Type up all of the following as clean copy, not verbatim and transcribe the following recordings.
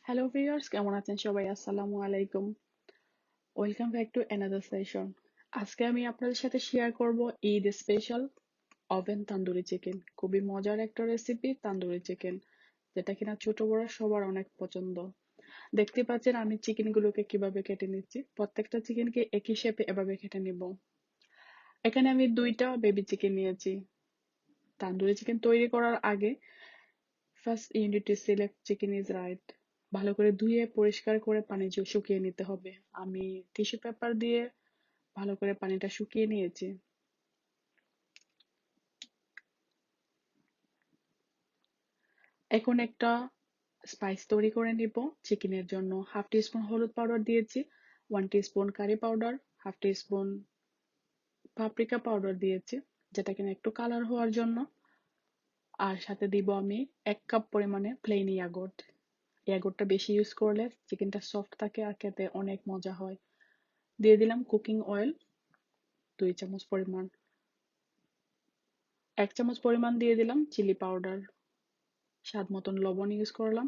Hello viewers, কেমন আছেন সবাই? আসসালামু আলাইকুম। Welcome back to another session. আজকে আমি আপনাদের সাথে শেয়ার করব Eid special oven tandoori chicken. খুবই মজার একটা রেসিপি তান্দুরি চিকেন, যেটা কিনা ছোট বড় সবার অনেক পছন্দ। দেখতে পাচ্ছেন আমি চিকেনগুলোকে কিভাবে কেটে নিচ্ছি। প্রত্যেকটা চিকেনকে একই শেপে এভাবে কেটে নিব। এখানে আমি 2টা বেবি চিকেন নিয়েছি। তান্দুরি চিকেন তৈরি করার আগে first you need to select chicken is right. ভালো করে ধুয়ে পরিষ্কার করে পানি শুকিয়ে নিতে হবে। আমি টিস্যু পেপার দিয়ে ভালো করে পানিটা শুকিয়ে নিয়েছি। এখন একটা স্পাইস তৈরি করে নিব। চিকেনের জন্য হাফ টি স্পুন হলুদ পাউডার দিয়েছি, 1 টি স্পুন কারি পাউডার, হাফ টি স্পুন পাপরিকা পাউডার দিয়েছি, যেটা কিনা একটু কালার হওয়ার জন্য। আর সাথে দিব আমি 1 কাপ পরিমাণে প্লেন ইয়াগর্ট। ইয়াগর্টটা বেশি ইউজ করলে চিকেনটা সফট থাকে আর খেতে অনেক মজা হয়। দিয়ে দিলাম কুকিং অয়েল 2 চামচ পরিমাণ। 1 চামচ পরিমাণ দিয়ে দিলাম চিলি পাউডার। স্বাদ মতন লবণ ইউজ করলাম।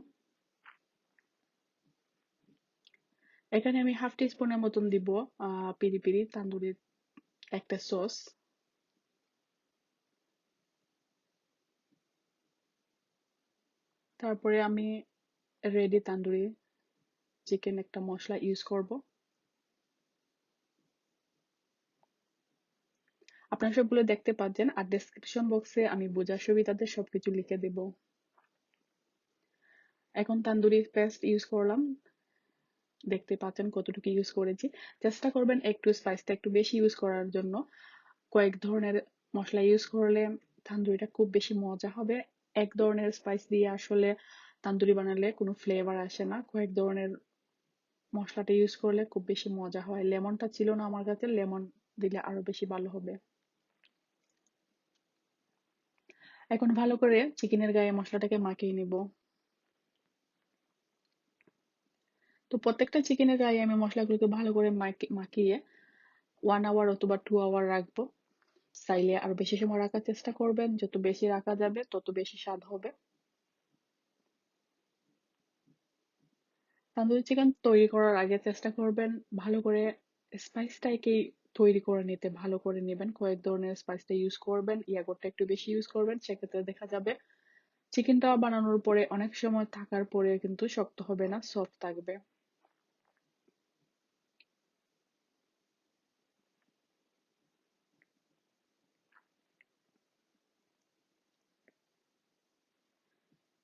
এখানে আমি হাফ টি স্পুনের মতন দিব পিরি পিরি তান্দুরি একটা সস। তারপরে আমি রেডি তান্দুরি চিকেন একটা মশলা ইউজ করব। আপনারা সবগুলো দেখতে পাচ্ছেন, আর ডেসক্রিপশন বক্সে আমি বোঝার সুবিধাতে সবকিছু লিখে দেব। এখন তান্দুরি পেস্ট ইউজ করলাম। দেখতে পাচ্ছেন কতটুকু ইউজ করেছি। চেষ্টা করবেন একটু স্পাইসটা একটু বেশি ইউজ করার জন্য। কয়েক ধরনের মশলা ইউজ করলে তান্দুরিটা খুব বেশি মজা হবে। এক ধরনের স্পাইস দিয়ে আসলে তান্দুরি বানালে কোনো ফ্লেভার আসে না। কয়েক ধরনের মশলাটা ইউজ করলে খুব বেশি মজা হয়। লেমনটা ছিল না আমার কাছে, লেমন দিলে আরো বেশি ভালো হবে। এখন ভালো করে চিকেনের গায়ে মশলাটাকে মাখিয়ে নিব। তো প্রত্যেকটা চিকেনের গায়ে আমি মশলাগুলোকে ভালো করে মাখিয়ে 1 আওয়ার অথবা 2 আওয়ার রাখবো। চাইলে আরো বেশি সময় রাখার চেষ্টা করবেন, যত বেশি রাখা যাবে তত বেশি স্বাদ হবে। তান্দুরি চিকেন তৈরি করার আগে চেষ্টা করবেন ভালো করে স্পাইসটাকেই তৈরি করে নিতে। ভালো করে নেবেন, কয়েক ধরনের স্পাইসটা ইউজ করবেন, ইয়াগোরটা একটু বেশি ইউজ করবেন, সেক্ষেত্রে দেখা যাবে চিকেনটা বানানোর পরে অনেক সময় থাকার পরে কিন্তু শক্ত হবে না, সফট থাকবে।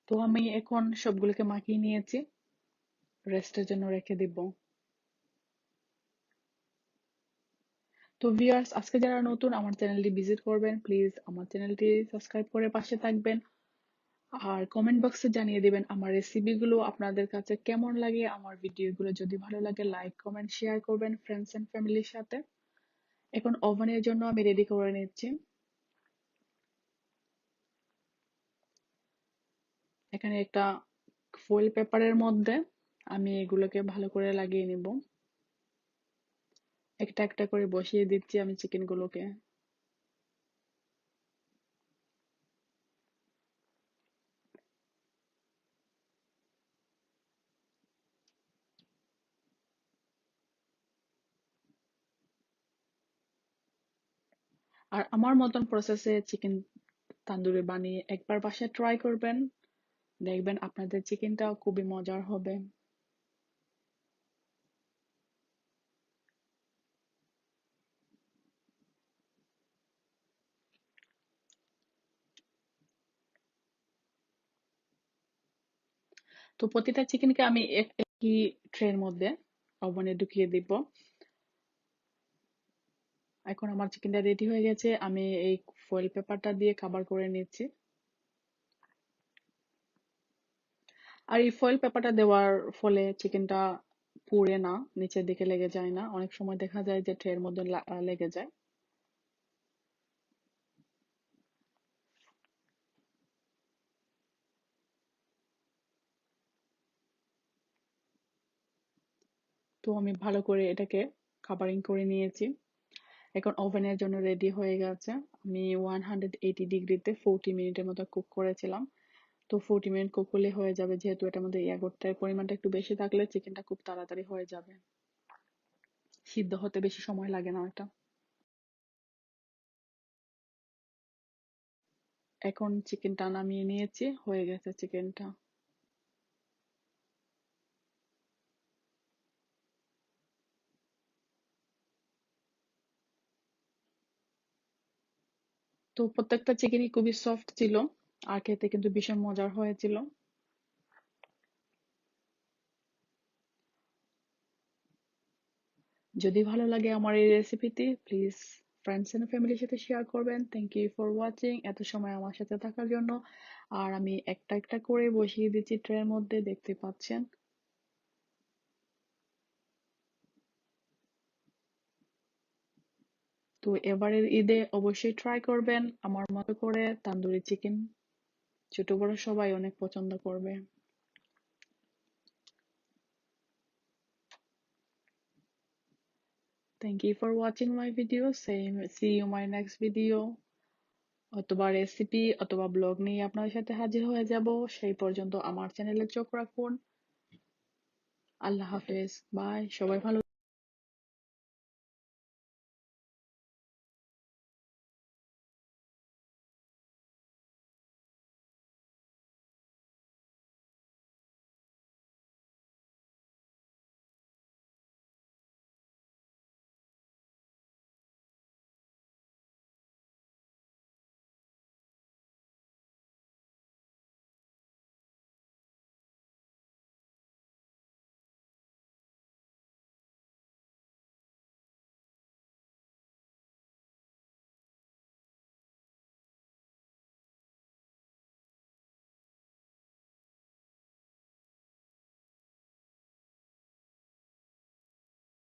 তো আমি এখন সবগুলোকে মাখিয়ে নিয়েছি, রেস্টের জন্য রেখে দিব। তো ভিউয়ার্স, আজকে যারা নতুন আমার চ্যানেলটি ভিজিট করবেন, প্লিজ আমার চ্যানেলটি সাবস্ক্রাইব করে পাশে থাকবেন। আর কমেন্ট বক্সে জানিয়ে দিবেন আমার রেসিপিগুলো আপনাদের কাছে কেমন লাগে। আমার ভিডিওগুলো যদি ভালো লাগে লাইক কমেন্ট শেয়ার করবেন ফ্রেন্ডস এন্ড ফ্যামিলির সাথে। এখন ওভেনের জন্য আমি রেডি করে নিচ্ছি। এখানে একটা ফয়েল পেপারের মধ্যে আমি এগুলোকে ভালো করে লাগিয়ে নিব। একটা একটা করে বসিয়ে দিচ্ছি আমি চিকেন গুলোকে। আর আমার মতন প্রসেসে চিকেন তান্দুরি বানিয়ে একবার বাসায় ট্রাই করবেন, দেখবেন আপনাদের চিকেনটা খুবই মজার হবে। তো প্রতিটা চিকেনকে আমি একই ট্রের মধ্যে ওভেনে ঢুকিয়ে দিব। এখন আমার চিকেনটা রেডি হয়ে গেছে, আমি এই ফয়েল পেপারটা দিয়ে কভার করে নিচ্ছি। আর এই ফয়েল পেপারটা দেওয়ার ফলে চিকেনটা পুড়ে না, নিচের দিকে লেগে যায় না। অনেক সময় দেখা যায় যে ট্রের মধ্যে লেগে যায়। তো আমি ভালো করে এটাকে কাভারিং করে নিয়েছি। এখন ওভেনের জন্য রেডি হয়ে গেছে। আমি 180 ডিগ্রিতে 40 মিনিটের মতো কুক করেছিলাম। তো 40 মিনিট কুক হলে হয়ে যাবে, যেহেতু এটার মধ্যে ইয়াগurtটার পরিমাণটা একটু বেশি থাকলে চিকেনটা খুব তাড়াতাড়ি হয়ে যাবে, সিদ্ধ হতে বেশি সময় লাগে না এটা। এখন চিকেনটা নামিয়ে নিয়েছি, হয়ে গেছে চিকেনটা। তো প্রত্যেকটা চিকেনই খুবই সফট ছিল, আর খেতে কিন্তু ভীষণ মজার হয়েছিল। যদি ভালো লাগে আমার এই রেসিপিটি, প্লিজ ফ্রেন্ডস এন্ড ফ্যামিলির সাথে শেয়ার করবেন। থ্যাংক ইউ ফর ওয়াচিং, এত সময় আমার সাথে থাকার জন্য। আর আমি একটা একটা করে বসিয়ে দিচ্ছি ট্রের মধ্যে, দেখতে পাচ্ছেন। তো এবারের ঈদে অবশ্যই ট্রাই করবেন আমার মতো করে তান্দুরি চিকেন, ছোট বড় সবাই অনেক পছন্দ করবে। Thank you for watching my video. See you my next video. অথবা রেসিপি অথবা ব্লগ নিয়ে আপনাদের সাথে হাজির হয়ে যাব। সেই পর্যন্ত আমার চ্যানেলে চোখ রাখুন। আল্লাহ হাফেজ, বাই, সবাই ভালো